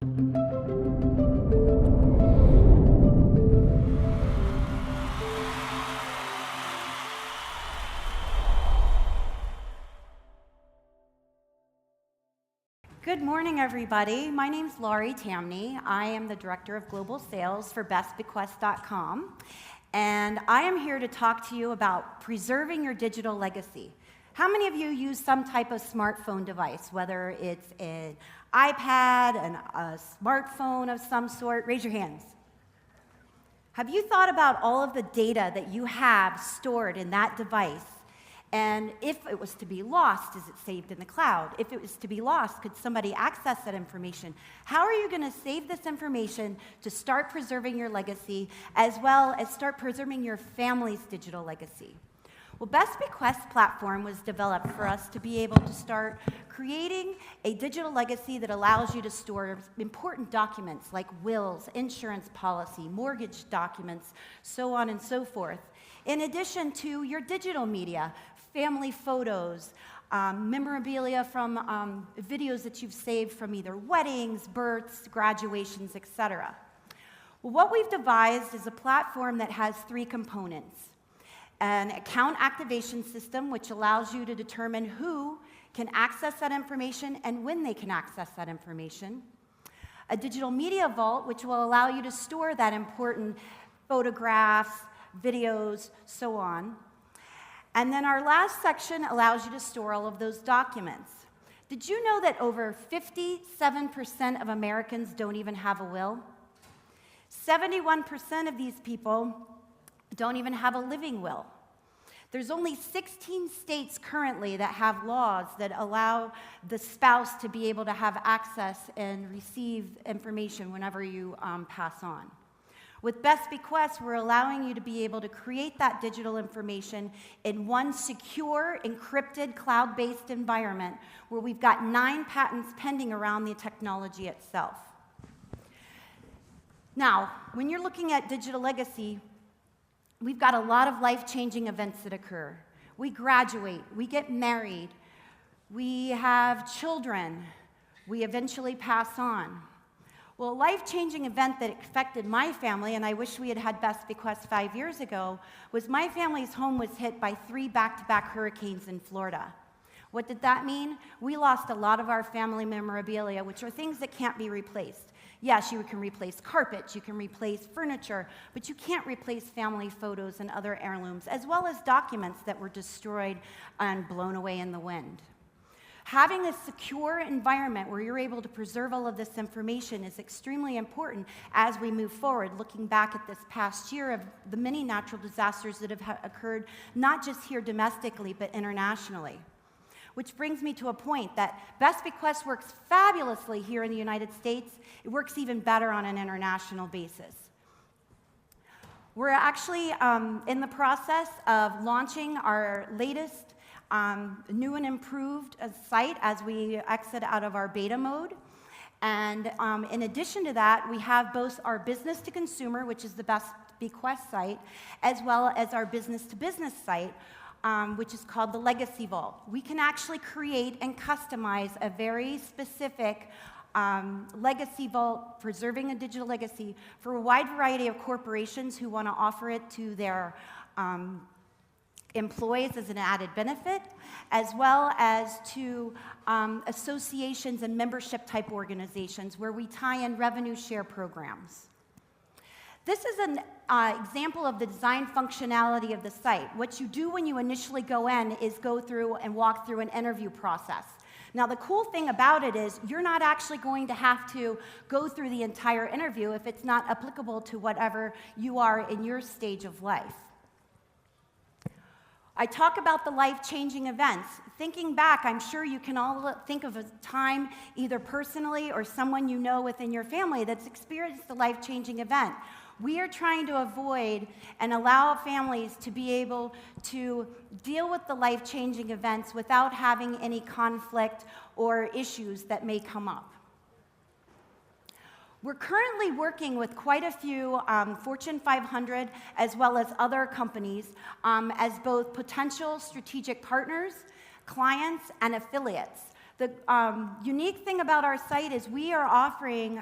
Good morning, everybody. My name is Laurie Tamney. I am the Director of Global Sales for Bequest.com, and I am here to talk to you about preserving your digital legacy. How many of you use some type of smartphone device, whether it's an iPad, a smartphone of some sort? Raise your hands. Have you thought about all of the data that you have stored in that device? And if it was to be lost, is it saved in the cloud? If it was to be lost, could somebody access that information? How are you going to save this information to start preserving your legacy, as well as start preserving your family's digital legacy? Well, Bequest platform was developed for us to be able to start creating a digital legacy that allows you to store important documents like wills, insurance policy, mortgage documents, so on and so forth. In addition to your digital media, family photos, memorabilia from videos that you've saved from either weddings, births, graduations, etc. Well, what we've devised is a platform that has three components. An account activation system, which allows you to determine who can access that information and when they can access that information. A digital media vault, which will allow you to store that important photographs, videos, so on. And then our last section allows you to store all of those documents. Did you know that over 57% of Americans don't even have a will? 71% of these people don't even have a living will. There's only 16 states currently that have laws that allow the spouse to be able to have access and receive information whenever you pass on. With Bequest, we're allowing you to be able to create that digital information in one secure, encrypted, cloud-based environment where we've got 9 patents pending around the technology itself. Now, when you're looking at digital legacy, we've got a lot of life-changing events that occur. We graduate, we get married, we have children, we eventually pass on. Well, a life-changing event that affected my family, and I wish we had had Bequest 5 years ago, was my family's home was hit by 3 back-to-back hurricanes in Florida. What did that mean? We lost a lot of our family memorabilia, which are things that can't be replaced. Yes, you can replace carpets, you can replace furniture, but you can't replace family photos and other heirlooms, as well as documents that were destroyed and blown away in the wind. Having a secure environment where you're able to preserve all of this information is extremely important as we move forward, looking back at this past year of the many natural disasters that have occurred, not just here domestically, but internationally. Which brings me to a point that Bequest works fabulously here in the United States. It works even better on an international basis. We're actually in the process of launching our latest new and improved site as we exit out of our beta mode. And in addition to that, we have both our business to consumer, which is the Bequest site, as well as our business to business site, which is called the Legacy Vault. We can actually create and customize a very specific legacy vault, preserving a digital legacy for a wide variety of corporations who want to offer it to their employees as an added benefit, as well as to associations and membership type organizations where we tie in revenue share programs. This is an example of the design functionality of the site. What you do when you initially go in is go through and walk through an interview process. Now, the cool thing about it is you're not actually going to have to go through the entire interview if it's not applicable to whatever you are in your stage of life. I talk about the life-changing events. Thinking back, I'm sure you can all think of a time, either personally or someone you know within your family that's experienced a life-changing event. We are trying to avoid and allow families to be able to deal with the life-changing events without having any conflict or issues that may come up. We're currently working with quite a few Fortune 500 as well as other companies as both potential strategic partners, clients, and affiliates. The unique thing about our site is we are offering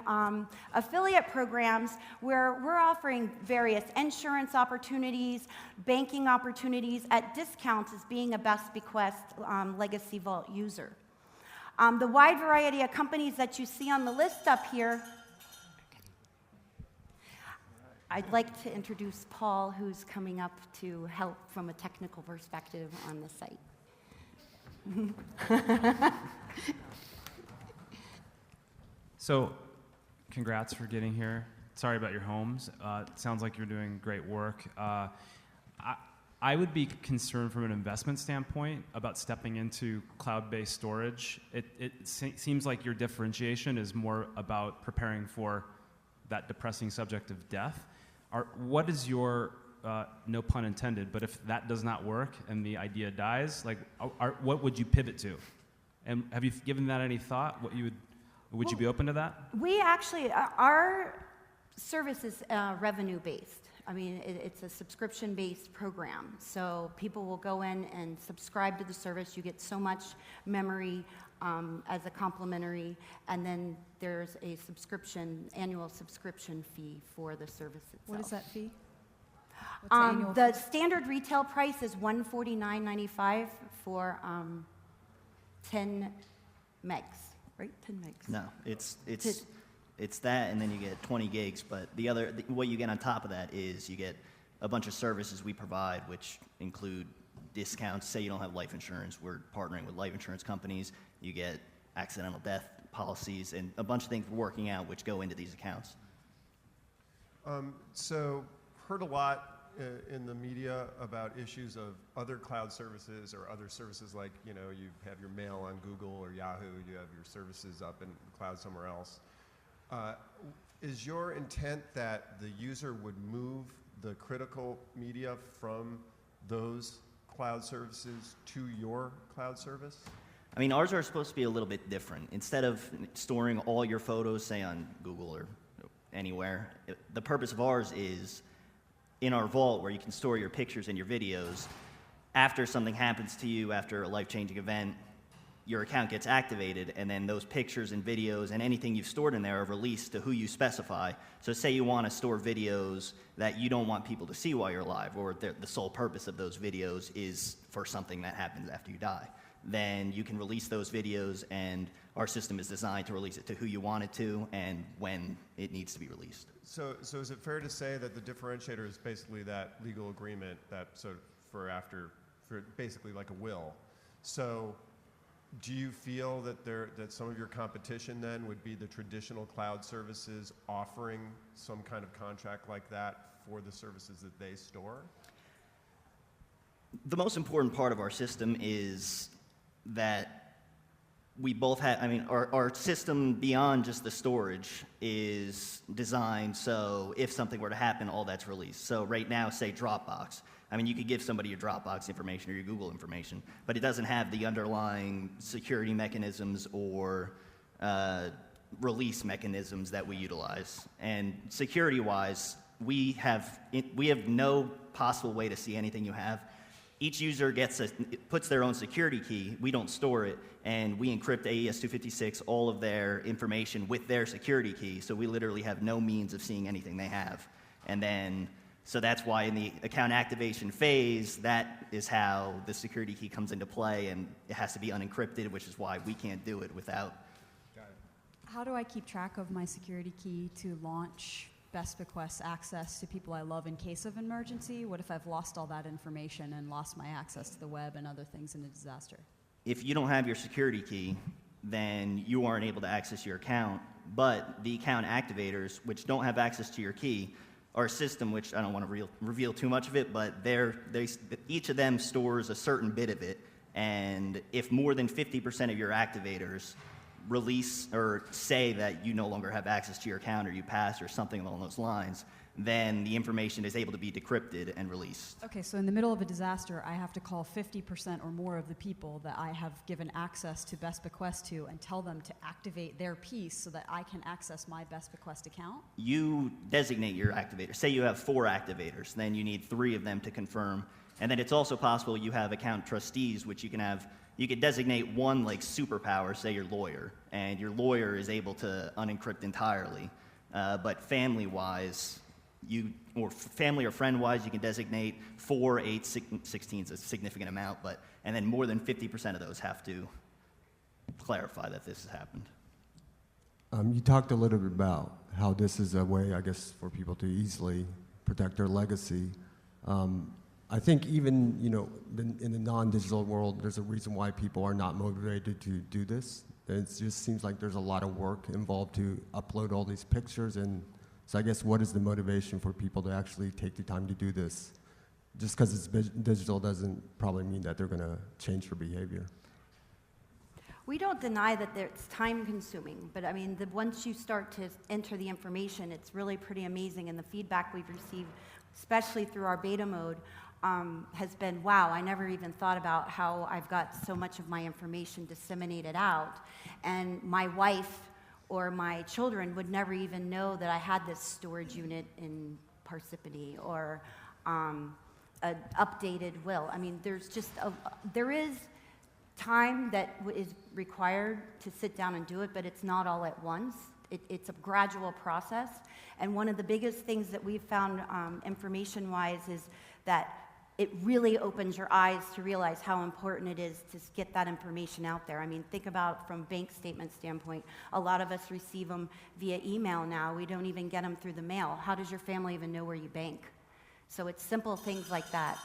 affiliate programs where we're offering various insurance opportunities, banking opportunities at discounts as being a Best Bequest Legacy Vault user. The wide variety of companies that you see on the list up here, I'd like to introduce Paul, who's coming up to help from a technical perspective on the site. So, congrats for getting here. Sorry about your homes. It sounds like you're doing great work. I would be concerned from an investment standpoint about stepping into cloud-based storage. It seems like your differentiation is more about preparing for that depressing subject of death. What is your, no pun intended, but if that does not work and the idea dies, like, what would you pivot to? And have you given that any thought? Would you be open to that? We actually, our service is revenue-based. I mean, it's a subscription-based program. So people will go in and subscribe to the service. You get so much memory as a complimentary, and then there's a annual subscription fee for the service itself. What is that fee? What's the annual the fee? standard retail price is $149.95 for 10 megs, right? 10 megs. No, it's that, and then you get 20 gigs. But what you get on top of that is you get a bunch of services we provide, which include discounts. Say you don't have life insurance, we're partnering with life insurance companies. You get accidental death policies and a bunch of things we're working out which go into these accounts. So, heard a lot in the media about issues of other cloud services or other services like, you have your mail on Google or Yahoo, you have your services up in the cloud somewhere else. Is your intent that the user would move the critical media from those cloud services to your cloud service? I mean, ours are supposed to be a little bit different. Instead of storing all your photos, say on Google or anywhere, the purpose of ours is in our vault where you can store your pictures and your videos. After something happens to you, after a life-changing event, your account gets activated, and then those pictures and videos and anything you've stored in there are released to who you specify. So say you want to store videos that you don't want people to see while you're alive, or the sole purpose of those videos is for something that happens after you die. Then you can release those videos, and our system is designed to release it to who you want it to and when it needs to be released. So is it fair to say that the differentiator is basically that legal agreement that for basically like a will? So do you feel that some of your competition then would be the traditional cloud services offering some kind of contract like that for the services that they store? The most important part of our system is that we both have, our system beyond just the storage is designed so if something were to happen, all that's released. So right now, say Dropbox. You could give somebody your Dropbox information or your Google information, but it doesn't have the underlying security mechanisms or release mechanisms that we utilize. And security-wise, we have no possible way to see anything you have. Each user puts their own security key. We don't store it, and we encrypt AES-256 all of their information with their security key. So we literally have no means of seeing anything they have. And then, so that's why in the account activation phase, that is how the security key comes into play, and it has to be unencrypted, which is why we can't do it without. Got it. How do I keep track of my security key to launch Best Bequest access to people I love in case of emergency? What if I've lost all that information and lost my access to the web and other things in a disaster? If you don't have your security key, then you aren't able to access your account. But the account activators, which don't have access to your key, our system, which I don't want to reveal too much of it, but each of them stores a certain bit of it, and if more than 50% of your activators release or say that you no longer have access to your account or you passed or something along those lines, then the information is able to be decrypted and released. Okay, so in the middle of a disaster, I have to call 50% or more of the people that I have given access to Best Bequest to and tell them to activate their piece so that I can access my Best Bequest account? You designate your activators. Say you have 4 activators, then you need 3 of them to confirm. And then it's also possible you have account trustees, which you can have You could designate one like superpower, say your lawyer, and your lawyer is able to unencrypt entirely. But family-wise, family or friend-wise, you can designate 4, 8, 16 is a significant amount, and then more than 50% of those have to clarify that this has happened. You talked a little bit about how this is a way, I guess, for people to easily protect their legacy. I think even, in the non-digital world, there's a reason why people are not motivated to do this. It just seems like there's a lot of work involved to upload all these pictures, and so I guess what is the motivation for people to actually take the time to do this? Just because it's digital doesn't probably mean that they're going to change their behavior. We don't deny that it's time-consuming, but I mean, once you start to enter the information, it's really pretty amazing, and the feedback we've received, especially through our beta mode, has been, wow, I never even thought about how I've got so much of my information disseminated out, and my wife or my children would never even know that I had this storage unit in Parsippany or an updated will. I mean, there is time that is required to sit down and do it, but it's not all at once. It's a gradual process, and one of the biggest things that we've found information-wise is that it really opens your eyes to realize how important it is to get that information out there. I mean, think about from bank statement standpoint. A lot of us receive them via email now. We don't even get them through the mail. How does your family even know where you bank? So it's simple things like that.